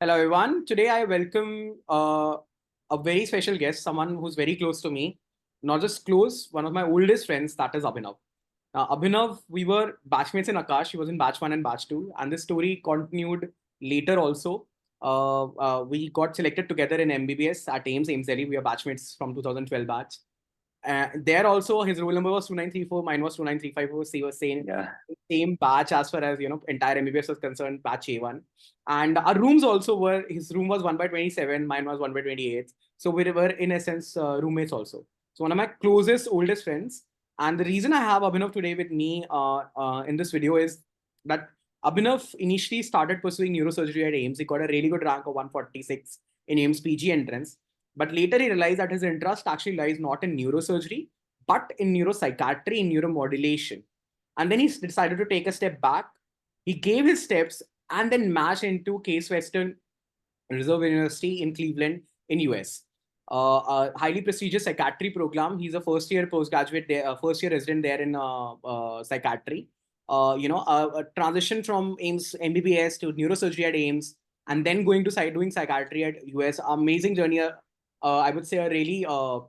Hello, everyone. Today, I welcome a very special guest, someone who's very close to me. Not just close, one of my oldest friends, that is Abhinav. Abhinav, we were batchmates in Akash. He was in batch one and batch two. And this story continued later also. We got selected together in MBBS at AIMS Delhi. We are batchmates from 2012 batch. There also, his roll number was 2934, mine was 2935. We were same batch as far as entire MBBS was concerned, batch A1. And our rooms also were, his room was 1 by 27, mine was 1 by 28. So we were in essence roommates also. So one of my closest, oldest friends. And the reason I have Abhinav today with me in this video is that Abhinav initially started pursuing neurosurgery at AIMS. He got a really good rank of 146 in AIMS PG entrance. But later he realized that his interest actually lies not in neurosurgery, but in neuropsychiatry, in neuromodulation. And then he decided to take a step back. He gave his steps and then matched into Case Western Reserve University in Cleveland in US. A highly prestigious psychiatry program. He's a first year postgraduate there, first year resident there in psychiatry. A transition from AIMS MBBS to neurosurgery at AIMS, and then going to doing psychiatry at US. Amazing journey. I would say a really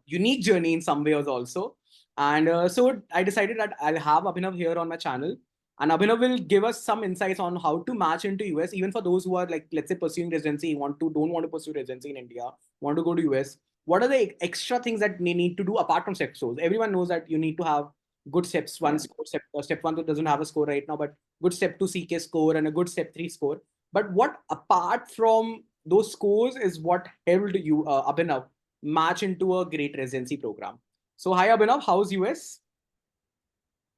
unique journey in some ways also. And so I decided that I'll have Abhinav here on my channel. And Abhinav will give us some insights on how to match into US, even for those who are like, let's say, pursuing residency, don't want to pursue residency in India, want to go to US. What are the extra things that they need to do apart from step scores? Everyone knows that you need to have good steps one score, step one doesn't have a score right now, but good step two CK score and a good step three score. But what apart from those scores is what helped you, Abhinav, match into a great residency program. So hi Abhinav, how's US?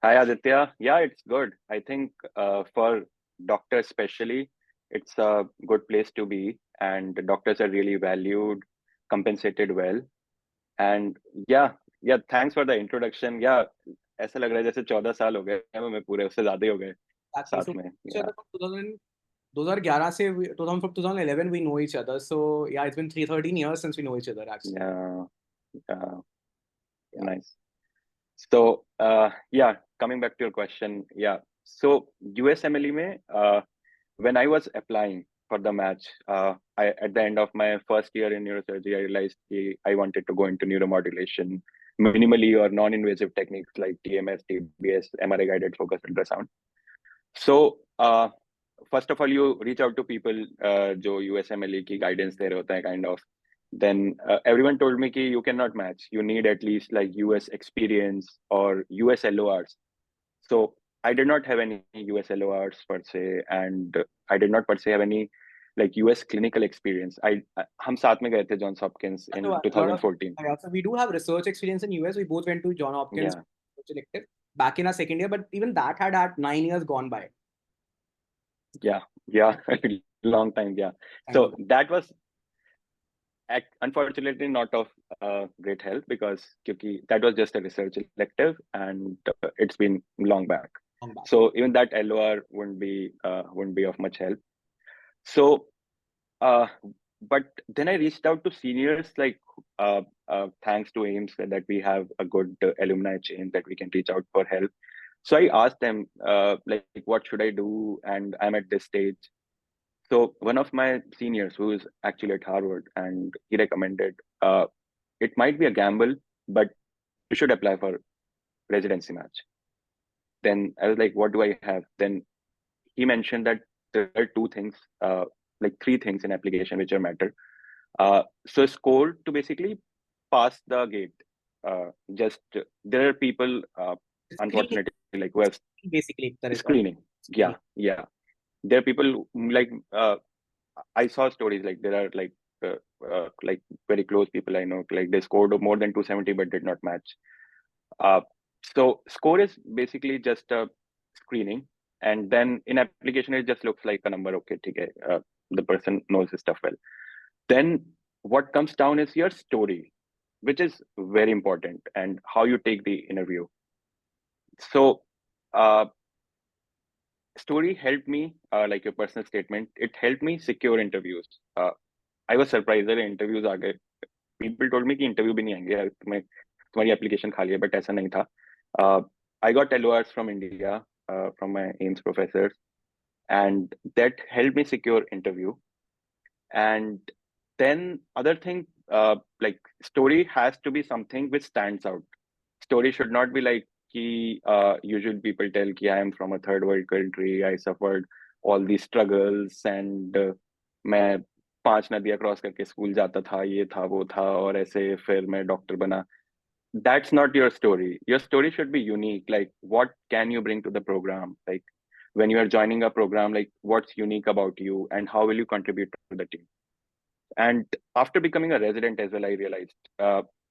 Hi Aditya. Yeah, it's good. I think for doctors especially, it's a good place to be, and the doctors are really valued, compensated well. And yeah, thanks for the introduction. Yeah, ऐसा लग रहा है जैसे 14 साल हो गए हैं, मैं पूरे उससे ज्यादा ही हो गए Exactly. साथ So में. each Yeah, other from 2011 से 2000 from 2011 we know each other. So yeah, it's been 13 years since we know each other actually. yeah, yeah, Yeah. nice. So yeah, coming back to your question, yeah. So USMLE में when I was applying for the match, at the end of my first year in neurosurgery, I realized I wanted to go into neuromodulation, minimally or non-invasive techniques like TMS, TBS, MRI guided focus ultrasound. So first of all, you reach out to people जो USMLE की guidance दे रहे होते हैं, kind of. Then everyone told me कि you cannot match. You need at least like US experience or US LORs. So I did not have any US LORs per se, and I did not per se have any like US clinical experience. हम साथ में गए थे Johns Hopkins in So a lot of 2014. yeah, so we do have research experience in US. We both went to John Hopkins Yeah, elective back in our second year, but even that had 9 years gone by. yeah, long time. Yeah, so that was unfortunately not of great help because that was just a research elective and it's been long back. So even that LOR wouldn't be of much help. So uh, but then I reached out to seniors like thanks to AIMS that we have a good alumni chain that we can reach out for help. So I asked them like what should I do, and I'm at this stage. So one of my seniors who is actually at Harvard, and he recommended it might be a gamble, but you should apply for residency match. Then I was like, what do I have? Then he mentioned that there are two things, like three things in application which are matter. So score to basically pass the gate. Just there are people, unfortunately, like who have Basically, that is screening. Yeah. There are people like I saw stories like there are like very close people I know, like they scored more than 270 but did not match. So score is basically just a screening, and then in application it just looks like a number. Okay, okay, the person knows his stuff well. Then what comes down is your story, which is very important, and how you take the interview. So story helped me, like your personal statement, it helped me secure interviews. I was surprised that interviews आ गए. People told me कि interview भी नहीं आएंगे यार, तुम्हारी application खाली है, but ऐसा नहीं था. I got LORs from India, from my AIMS professors, and that helped me secure interview. And then other thing, like story has to be something which stands out. Story should not be like ki usually people tell ki I am from a third world country, I suffered all these struggles and मैं 5 नदियां cross करके school जाता था, ये था वो था और ऐसे फिर मैं डॉक्टर बना. That's not your story. Your story should be unique. Like, what can you bring to the program? Like, when you are joining a program, like, what's unique about you and how will you contribute to the team? And after becoming a resident as well, I realized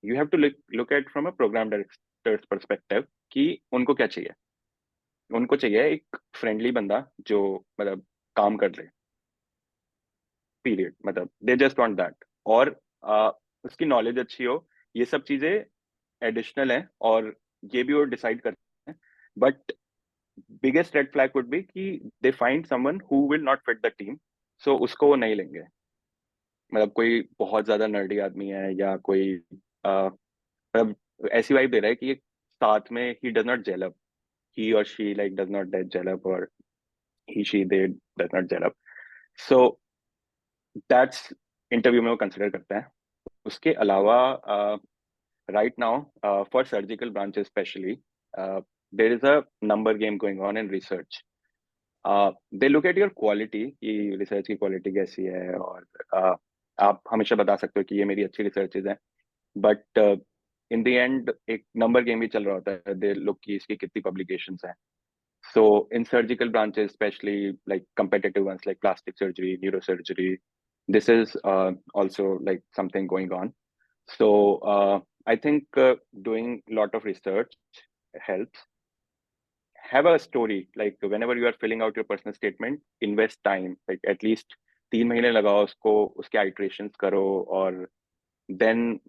you have to look at from a program director's perspective कि उनको क्या चाहिए. उनको चाहिए एक friendly बंदा जो मतलब काम कर ले. पीरियड. मतलब दे जस्ट वांट दैट. और उसकी नॉलेज अच्छी हो. ये सब चीजें एडिशनल है और ये भी वो डिसाइड करते हैं. But biggest red flag would be कि they find someone who will not fit the team. So उसको वो नहीं लेंगे. मतलब कोई बहुत ज्यादा नर्डी आदमी है या कोई मतलब ऐसी वाइब दे रहा है कि ये साथ में ही does not gel up. He और she like does not gel up और he she they does not gel up. So that's interview में वो कंसिडर करते हैं. उसके अलावा right now, for surgical branches especially, there is a number game going on in research. They look at your quality कि research की quality कैसी है और आप हमेशा बता सकते हो कि ये मेरी अच्छी researches है. But in the end एक number game भी चल रहा होता है. They look कि इसकी कितनी publications हैं. So in surgical branches, especially like competitive ones like plastic surgery, neurosurgery, this is also like something going on. So I think doing a lot of research helps. Have a story. Like whenever you are filling out your personal statement, invest time. Like at least 3 महीने लगाओ उसको, उसके iterations करो और then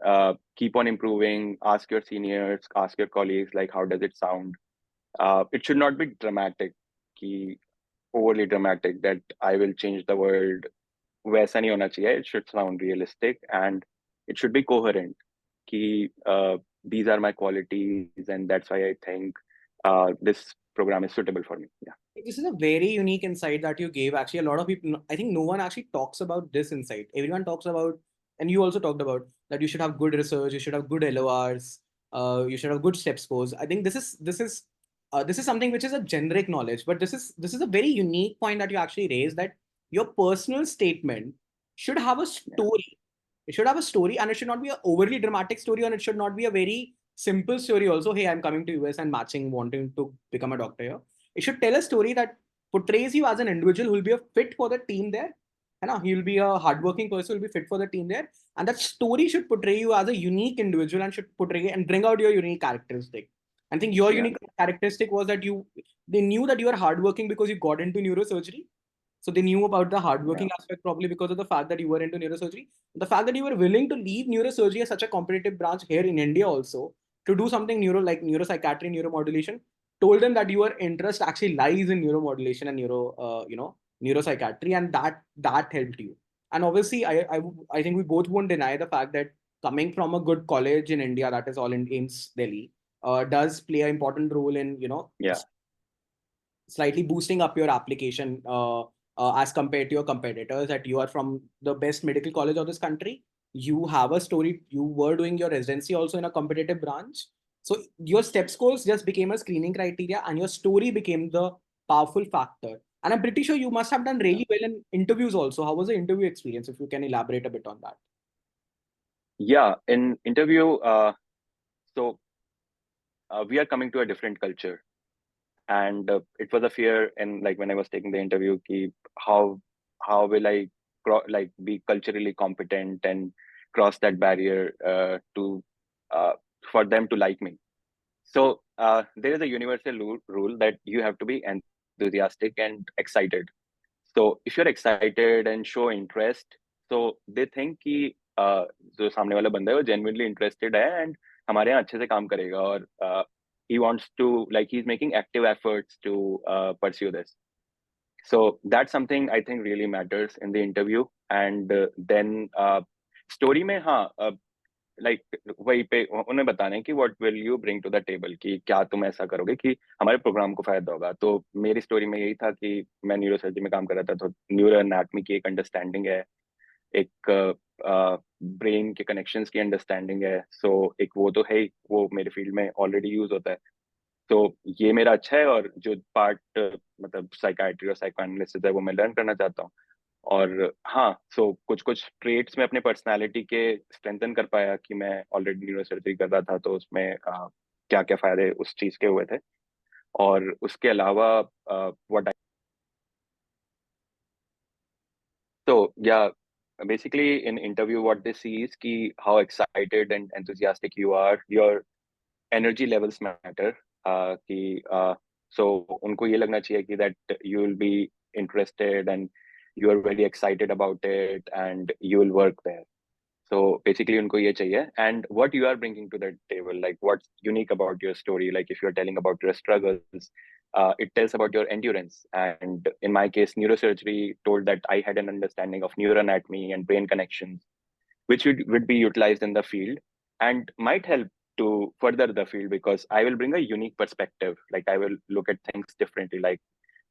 keep on improving. Ask your seniors, ask your colleagues, like how does it sound? It should not be dramatic, कि overly dramatic that I will change the world. वैसा नहीं होना चाहिए. It should sound realistic and it should be coherent. कि these are my qualities and that's why I think this program is suitable for me. Yeah. This is a very unique insight that you gave. Actually, a lot of people, I think no one actually talks about this insight. Everyone talks about, and you also talked about that you should have good research, you should have good LORs, you should have good step scores. I think this is something which is a generic knowledge, but this is a very unique point that you actually raised, that your personal statement should have a story. Yeah. It should have a story, and it should not be an overly dramatic story, and it should not be a very simple story. Also, hey, I'm coming to US and matching, wanting to become a doctor here. It should tell a story that portrays you as an individual who will be a fit for the team there. He will be a hardworking person who will be fit for the team there. And that story should portray you as a unique individual and should portray and bring out your unique characteristic. I think your unique characteristic was that they knew that you are hardworking because you got into neurosurgery. So they knew about the hardworking aspect probably because of the fact that you were into neurosurgery. The fact that you were willing to leave neurosurgery as such a competitive branch here in India also to do something like neuropsychiatry, neuromodulation, told them that your interest actually lies in neuromodulation and neuropsychiatry, and that helped you. And obviously, I think we both won't deny the fact that coming from a good college in India, that is all in AIMS Delhi, does play an important role in slightly boosting up your application as compared to your competitors. That you are from the best medical college of this country. You have a story. You were doing your residency also in a competitive branch. So your step scores just became a screening criteria and your story became the powerful factor. And I'm pretty sure you must have done really well in interviews also. How was the interview experience? If you can elaborate a bit on that. Yeah, in interview, we are coming to a different culture. And it was a fear, and like when I was taking the interview, how will I be culturally competent and cross that barrier to for them to like me. So there is a universal rule that you have to be enthusiastic and excited. So if you're excited and show interest, so they think कि जो सामने वाला बंदा है वो genuinely interested है and हमारे यहाँ अच्छे से काम करेगा और he wants to, like, he's making active efforts to pursue this. So that's something I think really matters in the interview. And then story में like वही पे उन्हें बताना है कि what will you bring to the table, कि क्या तुम ऐसा करोगे कि हमारे प्रोग्राम को फायदा होगा. तो मेरी स्टोरी में यही था कि मैं न्यूरोसर्जरी में काम कर रहा था, तो न्यूरो एनाटॉमी की एक अंडरस्टैंडिंग है. एक ब्रेन के कनेक्शंस की अंडरस्टैंडिंग है, सो एक वो तो है ही, वो मेरे फील्ड में ऑलरेडी यूज होता है। तो ये मेरा अच्छा है, और जो पार्ट मतलब साइकाइट्री और साइकोएनालिसिस है वो मैं लर्न करना चाहता हूँ। और हाँ, सो कुछ कुछ ट्रेट्स में अपने पर्सनालिटी के स्ट्रेंथन कर पाया कि मैं ऑलरेडी न्यूरोसर्जरी कर रहा था, तो उसमें क्या क्या फायदे उस चीज के हुए थे। और उसके अलावा what So yeah, basically in interview, what they see is ki how excited and enthusiastic you are. Your energy levels matter. कि so उनको ये लगना चाहिए कि that you will be interested and you are very excited about it and you will work there. So basically उनको ये चाहिए, and what you are bringing to the table, like what's unique about your story, like if you're telling about your struggles, it tells about your endurance. And in my case, neurosurgery told that I had an understanding of neuroanatomy and brain connections, which would be utilized in the field and might help to further the field, because I will bring a unique perspective. Like I will look at things differently. Like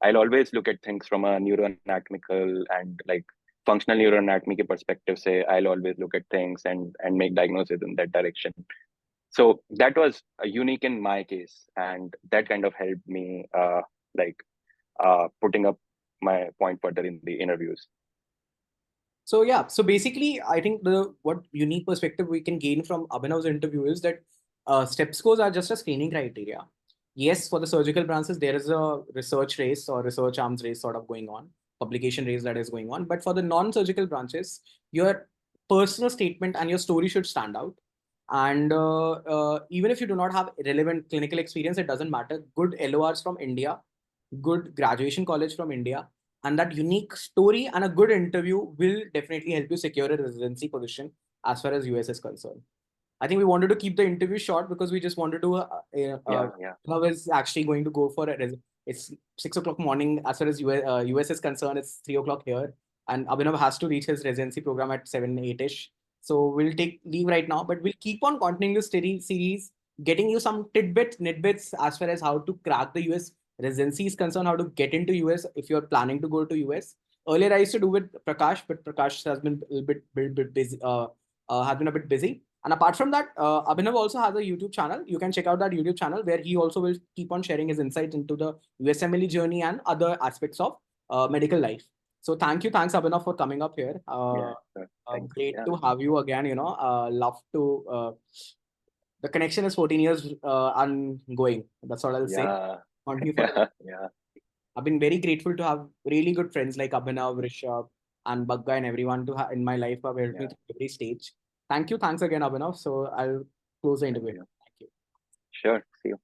I'll always look at things from a neuroanatomical and like functional neuroanatomy के perspective say. I'll always look at things and make diagnosis in that direction. So that was unique in my case, and that kind of helped me like putting up my point further in the interviews. So yeah, so basically, I think the what unique perspective we can gain from Abhinav's interview is that step scores are just a screening criteria. Yes, for the surgical branches, there is a research race or research arms race sort of going on, publication race that is going on. But for the non-surgical branches, your personal statement and your story should stand out. And even if you do not have relevant clinical experience, it doesn't matter. Good LORs from India, good graduation college from India, and that unique story and a good interview will definitely help you secure a residency position as far as US is concerned. I think we wanted to keep the interview short because we just wanted to. Yeah. Now is actually going to go for it. It's 6 o'clock morning as far as US is concerned. It's 3 o'clock here, and Abhinav has to reach his residency program at 7-8ish. So we'll take leave right now, but we'll keep on continuing this series, getting you some nitbits as far as how to crack the US residency is concerned, how to get into US if you're planning to go to US. Earlier, I used to do with Prakash, but Prakash has been a little bit busy. Has been a bit busy. And apart from that, Abhinav also has a YouTube channel. You can check out that YouTube channel where he also will keep on sharing his insight into the USMLE journey and other aspects of medical life. So thanks Abhinav for coming up here. Yeah, sure. Thanks. Great Yeah. to have you again. Love to. The connection is 14 years ongoing. That's what I'll say. Yeah. Continue for Yeah. I've been very grateful to have really good friends like Abhinav, Rishabh, and Bagga and everyone to in my life who have helped me Yeah. through every stage. Thank you. Thanks again, Abhinav. So I'll close the interview. Thank you. Thank you. Sure. See you.